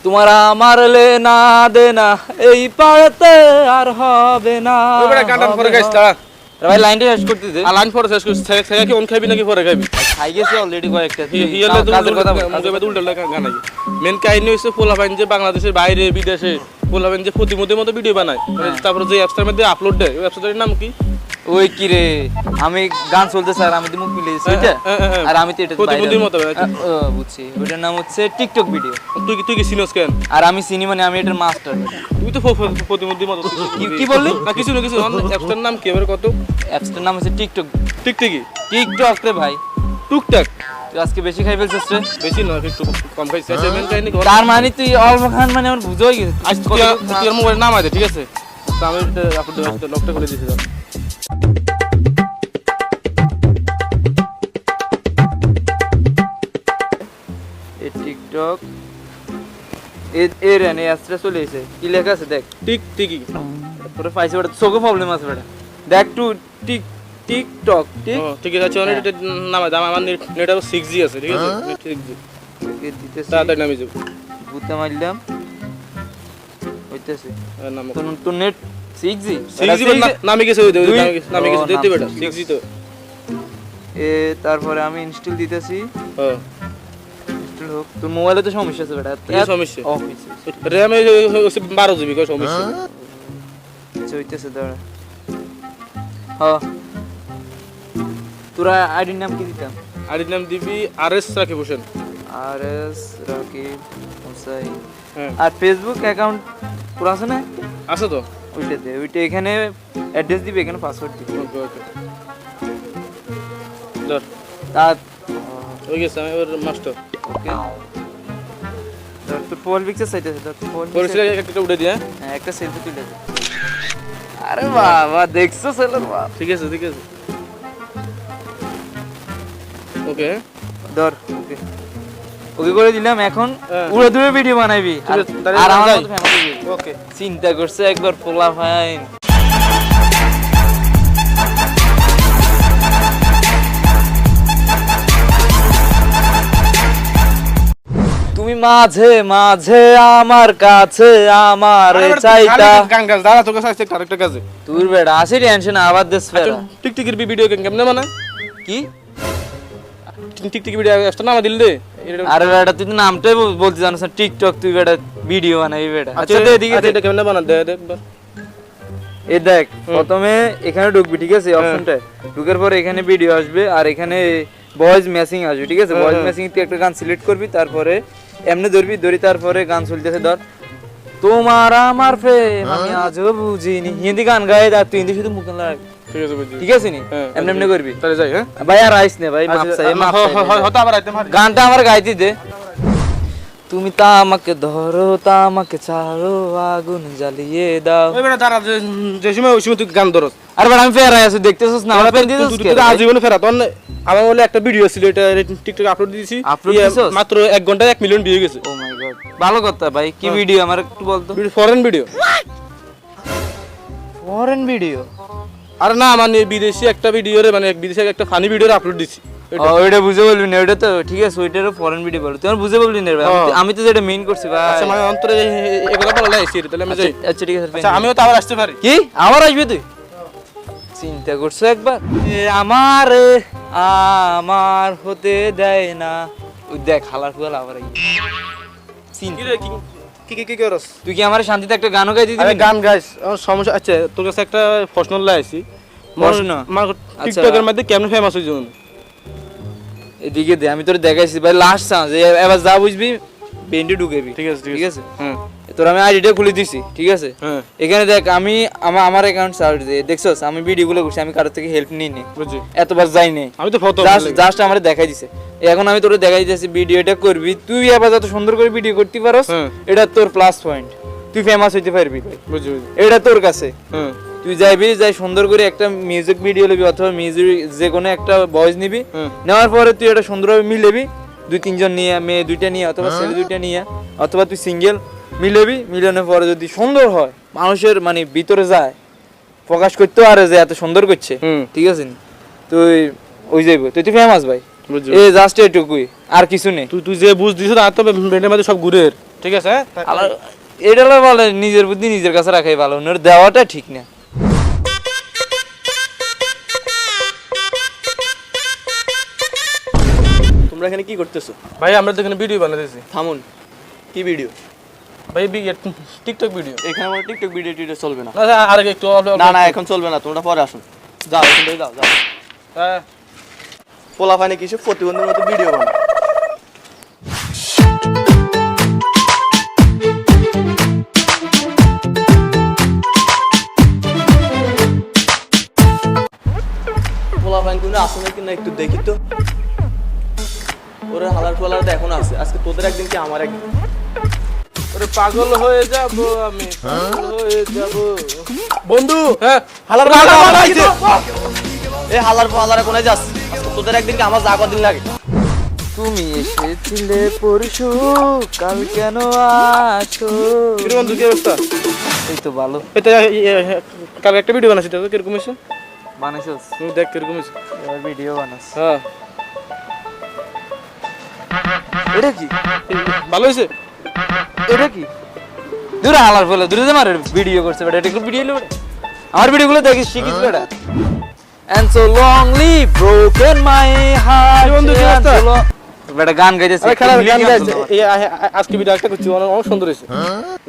তোমার আমার লেনা দেনা এই পাড়াতে আর হবে না। ওই বেটা কাটান পরে গাইস তা ভাই লাইনটা শেষ করতে দে। আর লাইন পরে শেষ করছিস থেকে কি অন খাবি নাকি পরে খাবি? খাই গেছে অলরেডি কয়েকটা। হিয়ালে তো কাজের কথা বল। মুখে বেদ উল্টা গান নাই। মেন কাহিনী হইছে পোলাপাইন যে বাংলাদেশের বাইরে বিদেশে পোলাপাইন যে প্রতিমধ্যে মতো ভিডিও বানায়, তারপরে যে অ্যাপসটার মধ্যে আপলোড দেয়, ওই অ্যাপসটার নাম কি? ওই কি রে, আমি গান চলতেছে আর আমি তো মুখ মিলে দিছি ওইটা, আর আমি তো এটা প্রতিমধ্যের মতো বুঝছি। ওইটার নাম হচ্ছে টিকটক ভিডিও। তুই কি সিনোস কেন? আর আমি চিনি মানে আমি এটার মাস্টার। তুই তো প্রতিমধ্যের মতো কি বললি? না কিছু না কিছু। অ্যাপসটার নাম কি এবারে কত? অ্যাপসটার নাম হচ্ছে টিকটক। টিকটিকি টিকটক রে ভাই, টুকটাক। তুই আজকে বেশি খাই ফেলছিস রে। বেশি নয়, একটু কম খাইছিস। মেন কাহিনী তার মানে তুই অল্প খান মানে আমার বুঝো হয়ে গেছে। আজ তুই আর মোবাইল নাম আছে, ঠিক আছে? আমি আপলোড লকটা খুলে দিয়েছি। এই টিকটক এর এনে অ্যাপসটা চলে এসে কি লেখা আছে দেখ। টিকটিকি তোর পাইছে ওটা চোখে প্রবলেম আছে বেটা। দেখ টু টিকটক ঠিক আছে। অনেক নাম আছে। আমার নেট আবার 6G আছে, ঠিক আছে? 6G ওকে দিতেছি। তাড়াতাড়ি নামিয়ে যাবো। বুতে মারলাম হইতেছে। নাম তোর নেট 6G নামে গেছে, ওই নামে গেছে দেখতে বেটা 6G তো। তারপরে আমি ইনস্টল দিতেছি। হ্যাঁ ইনস্টল হোক। তোর মোবাইলে তো সমস্যা আছে বেটা। কি সমস্যা? অফিস RAM এ 12GB কয় সমস্যা? হইতেছে দাঁড়া। হ্যাঁ তোরা আইডির নাম কি দিতাম? আইডির নাম দিবি RS রাকিব হোসেন। RS রাকিব হোসেন। হ্যাঁ আর ফেসবুক অ্যাকাউন্ট পুরো আছে না? আছে তো। ওইটা দে। ওইটা এখানে অ্যাড্রেস দিবি, এখানে পাসওয়ার্ড দিবি। ওকে ওকে ধর তার হয়ে গেছে। আমি এবার মাস্টার। ওকে ধর তোর প্রোফাইল পিকচার চাইতেছে। ধর তোর প্রোফাইল পরিষ্কার একটা উঠে দিয়ে। হ্যাঁ একটা সেলফি তুলে দে। আরে বাবা দেখছো সেলার বাবা। ঠিক আছে ঠিক আছে। ওকে ধর ওকে ওকে করে দিলাম। এখন হ্যাঁ। উড়ে দূরে ভিডিও বানাইবি ঠিক আছে, তাহলে আর আমার যাই। মতো ফেমাস হবি। ওকে চিন্তা করছে একবার পোলা ফাইন। তুমি মাঝে মাঝে আমার কাছে আমার চাইতা। গান গাছ দাঁড়া, তোর কাছে আছে আরেকটা কাজে। তুই বেড়া আসি টেনশন আবার দেশ ফেরা। টিকটিকির ভিডিও কেমনে মানে কি টিকটিকি ভিডিও একটা নাম দিল দে। আরে বেটা তুই তো নামটাই বলতে জানিস না। টিকটক তুই বেটা ভিডিও বানাবি বেটা। আচ্ছা দে এদিকে দে। এটা কেমনে বানা দে একবার। এই দেখ প্রথমে এখানে ঢুকবি, ঠিক আছে? অপশনটা ঢুকার পরে এখানে ভিডিও আসবে আর এখানে ভয়েস ম্যাচিং আসবে, ঠিক আছে? ভয়েস ম্যাচিং তুই একটা গান সিলেক্ট করবি, তারপরে এমনি ধরি তারপরে গান চলতেছে। ধর তোমার আমার প্রেম আমি আজও বুঝিনি, হিন্দি গান গায়ে আর তুই হিন্দি শুধু মুখ লাগবে, ঠিক আছে বুঝছি। ঠিক আছে নি? এমনি এমনি করবি। তাহলে যাই। হ্যাঁ ভাই আর আইস না ভাই, মাপ চাই মাপ চাই। হয়তো আবার আইতে পারি। গানটা আমার গাইতে দে। তুমি তা আমাকে ধরো তা আমাকে ছাড়ো আগুন জ্বালিয়ে দাও। ওই বেটা দাঁড়া, যে সময় ওই সময় তুই গান ধরস। আরে বেটা আমি ফেরাই আছি, দেখতেছস না? আমার পেন দিতেছস তুই আজীবনে ফেরা। তখন আমার বলে একটা ভিডিও ছিল, এটা টিকটকে আপলোড দিয়েছি। মাত্র 1 ঘন্টায় 1 মিলিয়ন ভিউ গেছে। ও মাই গড, ভালো কথা ভাই। কি ভিডিও আমার একটু বলতো? Foreign video. Foreign video? আরে না মানে বিদেশি একটা ভিডিও রে, মানে বিদেশি একটা ফানি ভিডিও আপলোড দিছি। ওইটা বুঝে বলবি না, ওইটা তো ঠিক আছে, ওইটারও ফরেন ভিডিও বল। তুই বুঝে বলবি না ভাই, আমি তো যেটা মেইন করছি ভাই। আচ্ছা মানে অন্তরে এগুলা বলা লাইছি, তাহলে আমি যাই। আচ্ছা ঠিক আছে। আচ্ছা আমিও তো আবার আসতে পারি। কি আবার আসবি তুই? চিন্তা করছো একবার? আমার আমার হতে দেয় না। ওই দেখ হালার ফুয়াল আবার কি রে কি করস? তুই কি আমার শান্তিতে একটা গানও গাই দিবি? আরে গান গাইস সমস্যা। আচ্ছা তোর কাছে একটা প্রশ্ন লাইছি। প্রশ্ন? টিকটকের মধ্যে কেমন ফেমাস হইছ? এদিকে দে, আমি তোর দেখাইছি ভাই লাস্ট চান্স। এবার যা বুঝবি পেন্টে ঢুকেবি, ঠিক আছে ঠিক আছে? হ্যাঁ তোর আমি আইডিটা খুলে দিছি, ঠিক আছে? হ্যাঁ এখানে দেখ আমি আমার অ্যাকাউন্ট সার্চ দিয়ে দেখছস, আমি ভিডিওগুলো করছি, আমি কারোর থেকে হেল্প নিই নি, বুঝছি। এতবার যাই নাই, আমি তো ফটো জাস্ট আমারে দেখাই দিছে। এখন আমি তোরে দেখাই দিতেছি ভিডিওটা করবি তুই। এবার যত সুন্দর করে ভিডিও করতে পারস এটা তোর প্লাস পয়েন্ট, তুই ফেমাস হইতে পারবি ভাই। বুঝছি। এটা তোর কাছে। হ্যাঁ তুই যাই সুন্দর করে একটা মিউজিক ভিডিও নিবি অথবা মিউজিক যে কোনো একটা ভয়েস নিবি, নেওয়ার পরে তুই এটা সুন্দরভাবে মিলেবি 2-3 জন নিয়ে, মেয়ে 2টা নিয়ে অথবা ছেলে 2টা নিয়ে, অথবা তুই সিঙ্গেল মিলেবি। মিলানোর পরে যদি সুন্দর হয়, মানুষের মানে ভিতরে যায়, প্রকাশ করতে পারে যে এত সুন্দর করছে, ঠিক আছে নি? তুই ওই যাইব, তুই ফেমাস ভাই। এই জাস্ট এটুকুই, আর কিছু নেই। তুই যে বুঝ দিছিস আর তো ব্রেনের মধ্যে সব ঘুরে, ঠিক আছে হ্যাঁ? এটা হলো বলে নিজের বুদ্ধি নিজের কাছে রাখাই ভালো, অন্যের দেওয়াটা ঠিক না। তোমরা এখানে কি করতেছো? ভাই আমরা তো এখানে ভিডিও বানাতেছি। থামুন, কি ভিডিও? ভাই টিকটক ভিডিও। এখানে আমার টিকটক ভিডিও টিডিও চলবে না। আর একটু না না এখন চলবে না, তোমরা পরে আসুন। যাও এখান থেকে যাও যাও। হ্যাঁ পোলা পানি কিছু প্রতিবন্ধীর মতো ভিডিও বানাও। পোলা পানি কোনো আসে না কিনা একটু দেখি তো। ওরা হালার পোলার তো এখনো আছে, আজকে তোদের একদিন কি আমার একদিন। ওরে পাগল হয়ে যাব আমি, পাগল হয়ে যাব বন্ধু। হ্যাঁ হালার এ হালার পোলারে কোনায় যাস, আজকে তোদের একদিন কি আমার যা কদিন লাগে। তুমি এসেছিলে পরশু, কাল কেন আসো? কিরে বন্ধু, কি অবস্থা? এই তো ভালো। এটা কাল একটা ভিডিও বানাইছি, তো কিরকম হয়েছে? বানাইছস? তুমি দেখ কিরকম হয়েছে। এবার ভিডিও বানাস। হ্যাঁ এটা কি? ভালো হয়েছে। এটা কি? দূরে হালার ফেলে দূরে মারে ভিডিও করছে বেটা, এটা ভিডিও এলো বেটা। আমার ভিডিওগুলো দেখিস শিখিস বেটা। And so longly broken my heart. বন্ধু, কি অবস্থা? বেটা গান গাইতেছে। আরে খারাপ গান গাইছে। এই আজকে ভিডিও একটা করছি, অনেক সুন্দর হয়েছে।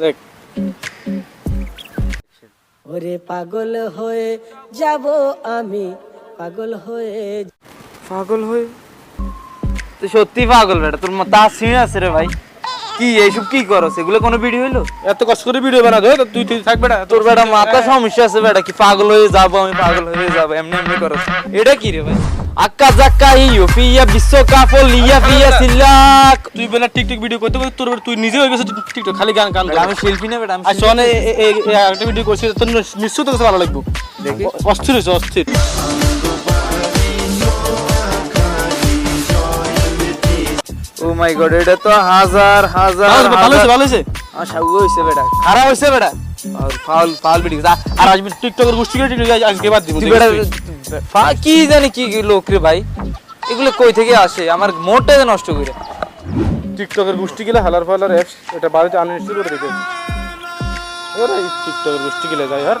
দেখ ওরে পাগল হয়ে যাব আমি, পাগল হয়ে পাগল হয়ে তুই সত্যি পাগল বেটা, তোর মাথা সিঁড়ে আছে রে ভাই। কি এইসব কি করো? সেগুলো কোনো ভিডিও হইলো? এত কষ্ট করে ভিডিও বানাতো, তুই তুই থাক বেটা। তোর বেটা মাথা সমস্যা আছে বেটা, কি পাগল হয়ে যাবো আমি, পাগল হয়ে যাবো এমনি এমনি করো। এটা কি রে ভাই? আক্কা জাক্কা ইয়ো পিয়া বিশ্বকাপ লিয়া পিয়া সিলাক। তুই বেলা টিকটক ভিডিও করতে করতে তোর তুই নিজে হয়ে গেছে টিকটক, খালি গান গান। আমি শিল্পী না বেটা, আমি আর শোনে একটা ভিডিও করছি, তোর নিশ্চয় তোর কাছে ভালো লাগবে। দেখি। অস্থির হয়েছে, অস্থির। ও মাই গড, এটা তো হাজার হাজার ভালো হয়েছে, ভালো হয়েছে। আশা হইছে বেটা, খারাপ হইছে বেটা। আর ফাউল ফাউল ভিডিও আর আসবি টিকটকের গোষ্ঠী করে টিকটক আজকে বাদ দিব। তুই বেটা কি জানি কি লোক রে ভাই, এগুলো কই থেকে আসে? আমার মোটটা নষ্ট করে। টিকটকের গোষ্ঠী গেলে হালার ফালার অ্যাপস, এটা বাড়িতে আনইনস্টল করে রেখে। ওরা টিকটকের গোষ্ঠী গেলে যাই আর